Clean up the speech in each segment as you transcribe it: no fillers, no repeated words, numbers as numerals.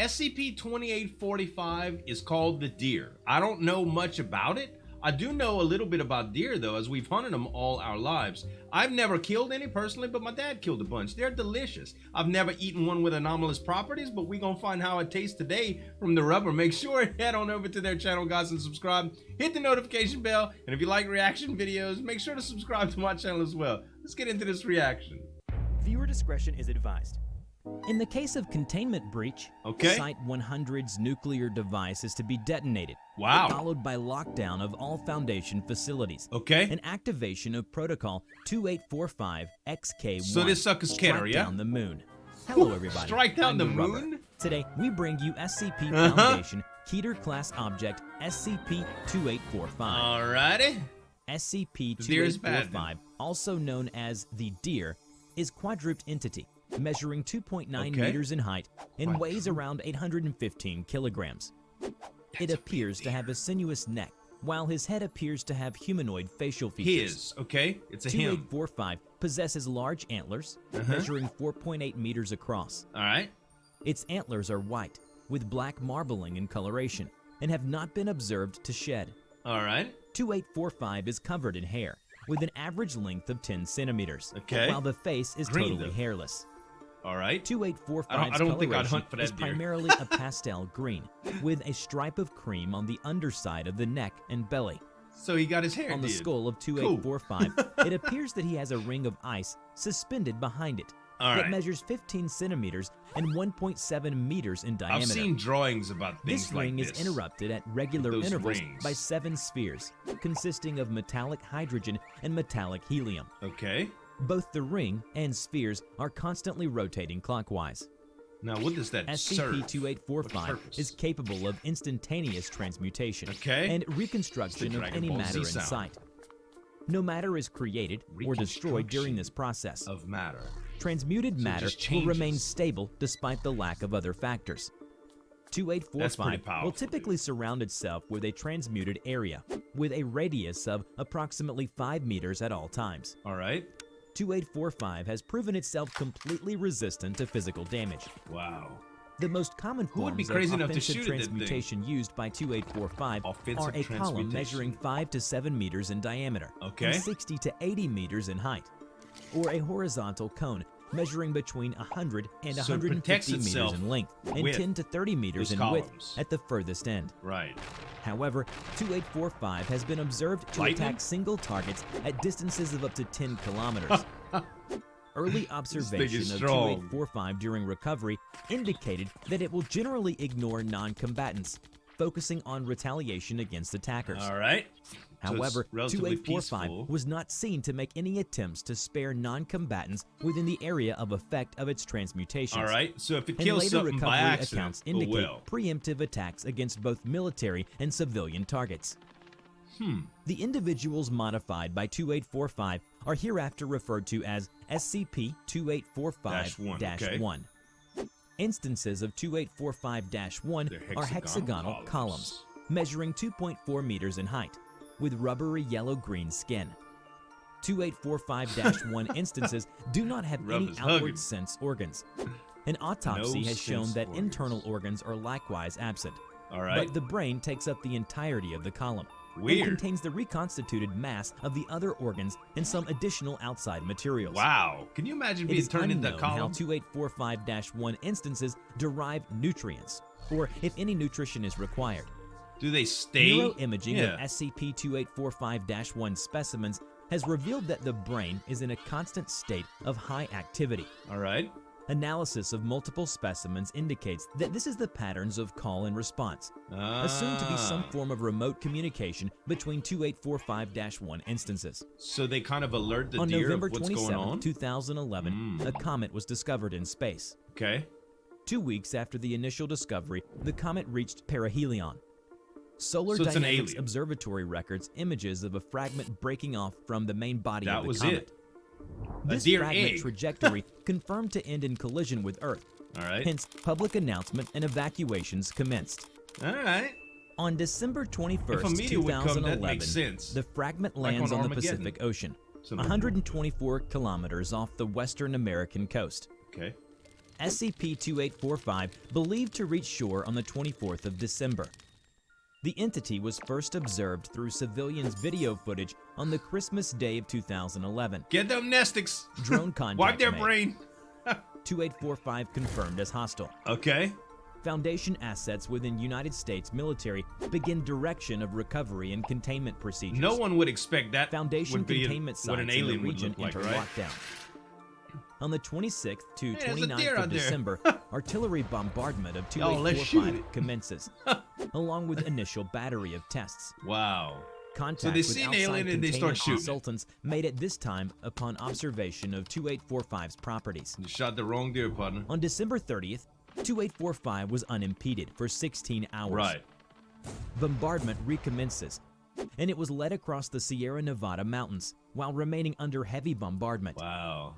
SCP-2845 is called the deer. I don't know much about it. I do know a little bit about deer though, as we've hunted them all our lives. I've never killed any personally, but my dad killed a bunch. They're delicious. I've never eaten one with anomalous properties, but we're gonna find how it tastes today from the rubber. Make sure to head on over to their channel, guys, and subscribe. Hit the notification bell, and if you like reaction videos, make sure to subscribe to my channel as well. Let's get into this reaction. Viewer discretion is advised. In the case of containment breach, Site 100's nuclear device is to be detonated, followed by lockdown of all Foundation facilities, and activation of Protocol 2845-XK1. So this sucker's Strike down the moon. Hello, everybody. Strike down the Rubber. moon? Today, we bring you SCP Foundation Keter-class object SCP-2845. Alrighty. SCP-2845, also known as the Deer, is quadruped entity, measuring 2.9 meters in height and weighs around 815 kilograms. It appears to have a sinuous neck, while his head appears to have humanoid facial features. It's a him. 2845 possesses large antlers, measuring 4.8 meters across. Its antlers are white, with black marbling in coloration, and have not been observed to shed. 2845 is covered in hair, with an average length of 10 centimeters, while the face is totally hairless. 2845's coloration is primarily a pastel green, with a stripe of cream on the underside of the neck and belly. So he got his hair on the skull of 2845, it appears that he has a ring of ice suspended behind it that measures 15 centimeters and 1.7 meters in diameter. I've seen drawings about things this ring is interrupted at regular intervals by 7 spheres, consisting of metallic hydrogen and metallic helium. Both the ring and spheres are constantly rotating clockwise. Now, what does that serve? SCP-2845 is capable of instantaneous transmutation and reconstruction of any matter in sight. No matter is created or destroyed during this process. Transmuted matter will remain stable despite the lack of other factors. 2845 will typically surround itself with a transmuted area, with a radius of approximately 5 meters at all times. 2845 has proven itself completely resistant to physical damage. The most common forms of offensive transmutation used by 2845 are a column measuring 5 to 7 meters in diameter and 60 to 80 meters in height, or a horizontal cone measuring between 100 and 150 meters in length and 10 to 30 meters in width at the furthest end. However, 2845 has been observed to attack single targets at distances of up to 10 kilometers. Early observation of 2845 during recovery indicated that it will generally ignore non-combatants, focusing on retaliation against attackers. However, 2845 was not seen to make any attempts to spare non-combatants within the area of effect of its transmutations. So if it kills something by accident, accounts indicate preemptive attacks against both military and civilian targets. The individuals modified by 2845 are hereafter referred to as SCP-2845-1. Instances of 2845-1 are hexagonal columns, measuring 2.4 meters in height, with rubbery yellow-green skin. 2845-1 instances do not have any outward sense organs. An autopsy has shown that internal organs are likewise absent, but the brain takes up the entirety of the column. It contains the reconstituted mass of the other organs and some additional outside materials. Can you imagine being turned into a column? How 2845-1 instances derive nutrients, or if any nutrition is required. Do they stay? Neuroimaging of SCP-2845-1 specimens has revealed that the brain is in a constant state of high activity. Analysis of multiple specimens indicates that this is the patterns of call and response, assumed to be some form of remote communication between 2845-1 instances. So they kind of alert the deer of what's going on? On November 27, 2011, a comet was discovered in space. 2 weeks after the initial discovery, the comet reached perihelion. Solar Dynamics Observatory records images of a fragment breaking off from the main body of the comet. This fragment trajectory confirmed to end in collision with Earth. Hence, public announcement and evacuations commenced. On December 21st, 2011, the fragment lands on the Pacific Ocean, 124 kilometers off the western American coast. SCP-2845 believed to reach shore on the 24th of December. The entity was first observed through civilians' video footage on the Christmas day of 2011. Get them nestics! Drone contact Wipe their made. brain! 2845 confirmed as hostile. Okay. Foundation assets within United States military begin direction of recovery and containment procedures. No one would expect that Foundation would be containment what sites an in alien the would region look like, enter right? lockdown. On the 26th to Hey, there's a 29th deer of out there. December, artillery bombardment of Oh, let's shoot 2845 it. commences, along with initial battery of tests. Wow. Contact So they with see an outside alien and they start containment shooting. consultants made at this time upon observation of 2845's properties. You shot the wrong deer, partner. On December 30th, 2845 was unimpeded for 16 hours. Right. Bombardment recommences, and it was led across the Sierra Nevada mountains while remaining under heavy bombardment. Wow.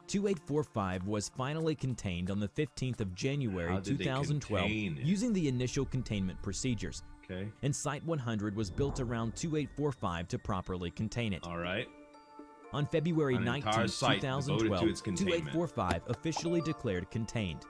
2845 was finally contained on the 15th of January How did they 2012 contain it? using the initial containment procedures. Okay. And Site 100 was built around 2845 to properly contain it. All right. On February An entire 19, site devoted to 2012, its containment. 2845 officially declared contained.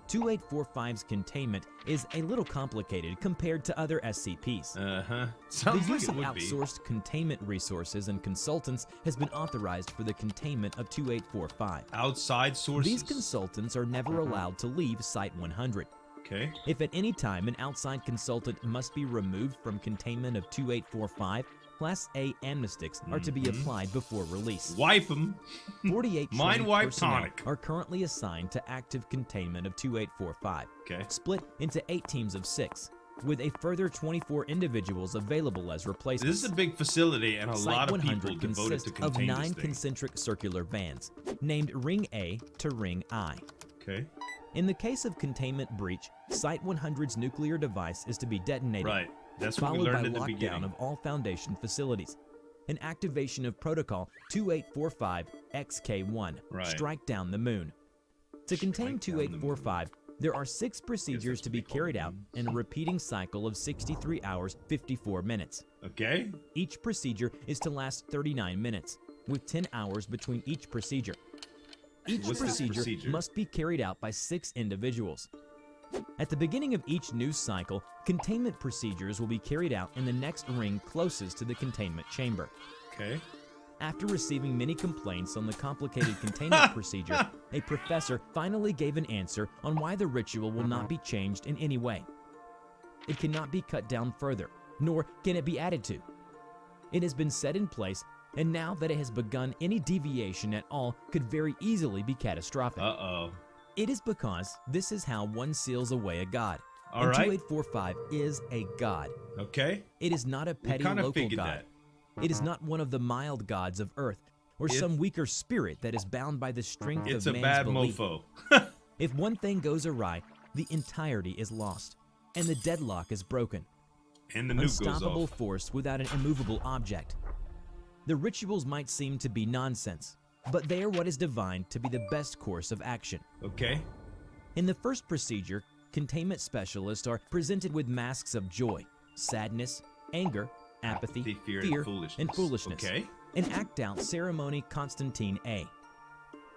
2845's containment is a little complicated compared to other SCPs. Uh-huh. The Sounds like use it of would be. outsourced containment resources and consultants has been authorized for the containment of 2845. Outside sources. These consultants are never allowed to leave Site 100. Okay. If at any time an outside consultant must be removed from containment of 2845, Class A amnestics are to be applied before release. Wipe them. 48 Mind trained wipe personnel tonic. are currently assigned to active containment of 2845, Okay. split into 8 teams of 6, with a further 24 individuals available as replacements. This is a big facility and a Site lot of 100 people devoted consists to of contain 9 this thing. concentric circular bands, named Ring A to Ring I. Okay. In the case of containment breach, Site 100's nuclear device is to be detonated, Right. That's what we followed by learned in the lockdown beginning. of all Foundation facilities, and activation of Protocol 2845-XK1, Right. Strike Down the Moon. To contain Strike down the 2845, there are 6 procedures to be what they call carried it. out in a repeating cycle of 63 hours, 54 minutes. Okay. Each procedure is to last 39 minutes, with 10 hours between each procedure. Each What's this procedure procedure? must be carried out by 6 individuals. At the beginning of each news cycle, containment procedures will be carried out in the next ring closest to the containment chamber. Okay. After receiving many complaints on the complicated containment procedure, a professor finally gave an answer on why the ritual will not be changed in any way. It cannot be cut down further, nor can it be added to. It has been set in place, and now that it has begun, any deviation at all could very easily be catastrophic. Uh-oh. It is because this is how one seals away a god. All and right. 2845 is a god. Okay. It is not a petty kind of local figured god. that. It is not one of the mild gods of Earth, or some weaker spirit that is bound by the strength It's of a man's bad belief. mofo. If one thing goes awry, the entirety is lost, and the deadlock is broken. And the nuke goes Unstoppable off. force without an immovable object. The rituals might seem to be nonsense, but they are what is divined to be the best course of action. Okay. In the first procedure, containment specialists are presented with masks of joy, sadness, anger, apathy, fear, and foolishness. Okay. and act out Ceremony Constantine A.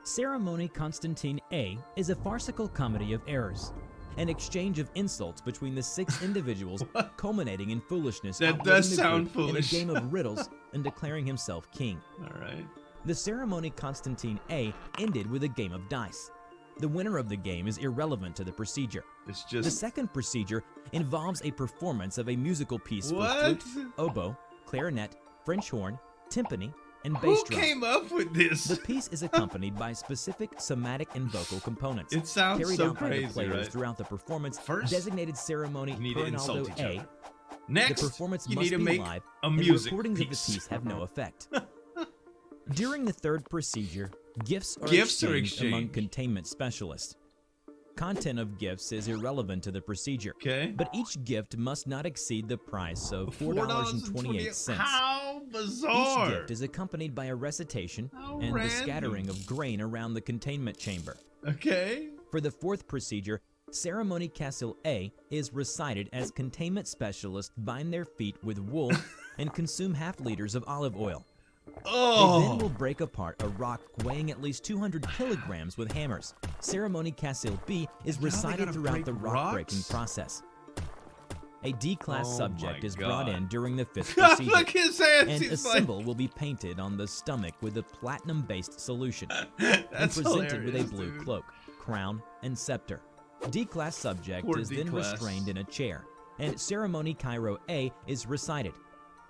Ceremony Constantine A is a farcical comedy of errors, an exchange of insults between the 6 individuals culminating in foolishness. That outwitting does the sound group foolish. In a game of riddles and declaring himself king. All right. The Ceremony Constantine A ended with a game of dice. The winner of the game is irrelevant to the procedure. It's The just second procedure involves a performance of a musical piece for what? flute, oboe, clarinet, French horn, timpani, and bass Who drum. came up with this? The piece is accompanied by specific somatic and vocal components. It sounds carried so out by crazy, the players right? throughout the performance. First, designated ceremony you need to insult Pernaldo each A. other. Next, The performance you must need to be make live, a and music recordings piece. of the piece have no effect. During the third procedure, gifts are Gifts are exchanged among exchanged. containment specialists. Content of gifts is irrelevant to the procedure, Okay. but each gift must not exceed the price of $4.28. How Each bizarre! gift is accompanied by a recitation How and the random. scattering of grain around the containment chamber. Okay. For the fourth procedure, Ceremony Castle A is recited as containment specialists bind their feet with wool and consume half liters of olive oil. Oh. They then will break apart a rock weighing at least 200 kilograms with hammers. Ceremony Cassil B is recited throughout the rock-breaking process. A D-class subject is brought in during the 5th procedure. Look his hands, and a symbol will be painted on the stomach with a platinum-based solution and presented with a blue cloak, crown, and scepter. D-class subject is then restrained in a chair, and Ceremony Cairo A is recited.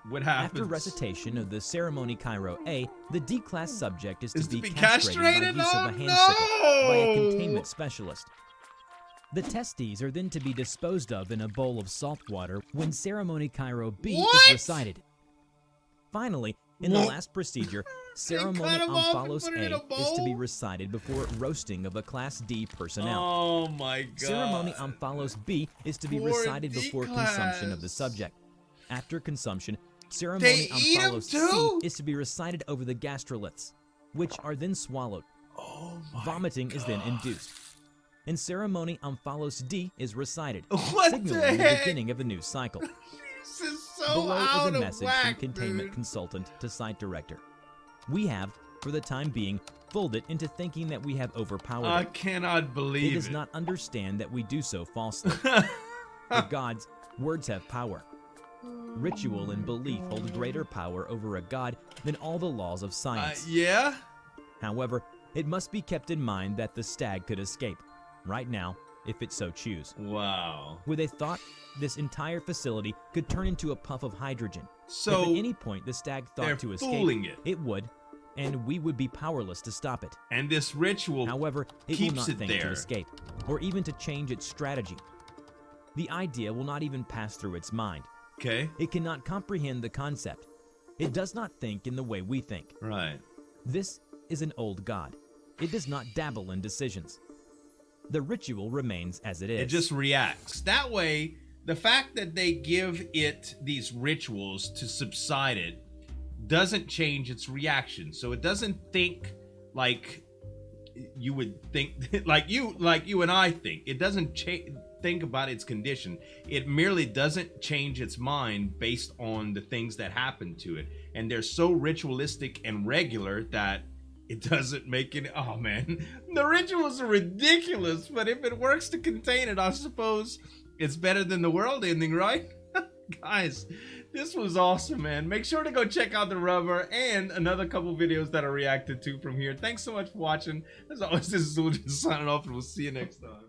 What happens? After recitation of the Ceremony Cairo A, the D-class subject is to be castrated by use of a hand sickle by a containment specialist. The testes are then to be disposed of in a bowl of salt water when Ceremony Cairo B is recited. Finally, in the last procedure, Ceremony Omphalos A is to be recited before roasting of a Class D personnel. Oh my God. Ceremony Omphalos B is to be recited before consumption of the subject. After consumption, Ceremony Omphalos C is to be recited over the gastroliths, which are then swallowed. Vomiting is then induced. And Ceremony Omphalos D is recited, signaling the beginning of a new cycle. This is so Below out is a of message whack, from containment consultant to site director. We have, for the time being, fooled it into thinking that we have overpowered I it. cannot believe it. Does not understand that we do so falsely. For gods, words have power. Ritual and belief hold greater power over a god than all the laws of science. Yeah? However, it must be kept in mind that the stag could escape, right now, if it so choose. Wow. With a thought, this entire facility could turn into a puff of hydrogen. So if at any point the stag thought to escape, it would, and we would be powerless to stop it. And this ritual However, it will not think to escape, or even to change its strategy. The idea will not even pass through its mind. Okay. It cannot comprehend the concept. It does not think in the way we think. Right. This is an old god. It does not dabble in decisions. The ritual remains as it is. It just reacts. That way, the fact that they give it these rituals to subside it doesn't change its reaction. So it doesn't think like you would think, like you and I think. It doesn't think about its condition. It merely doesn't change its mind based on the things that happen to it. And they're so ritualistic and regular that it doesn't make it. Oh man, the rituals are ridiculous, but if it works to contain it, I suppose it's better than the world ending, right? Guys, this was awesome, man. Make sure to go check out the rubber and another couple videos that I reacted to from here. Thanks so much for watching. As always, this is Zueljin signing off, and we'll see you next time.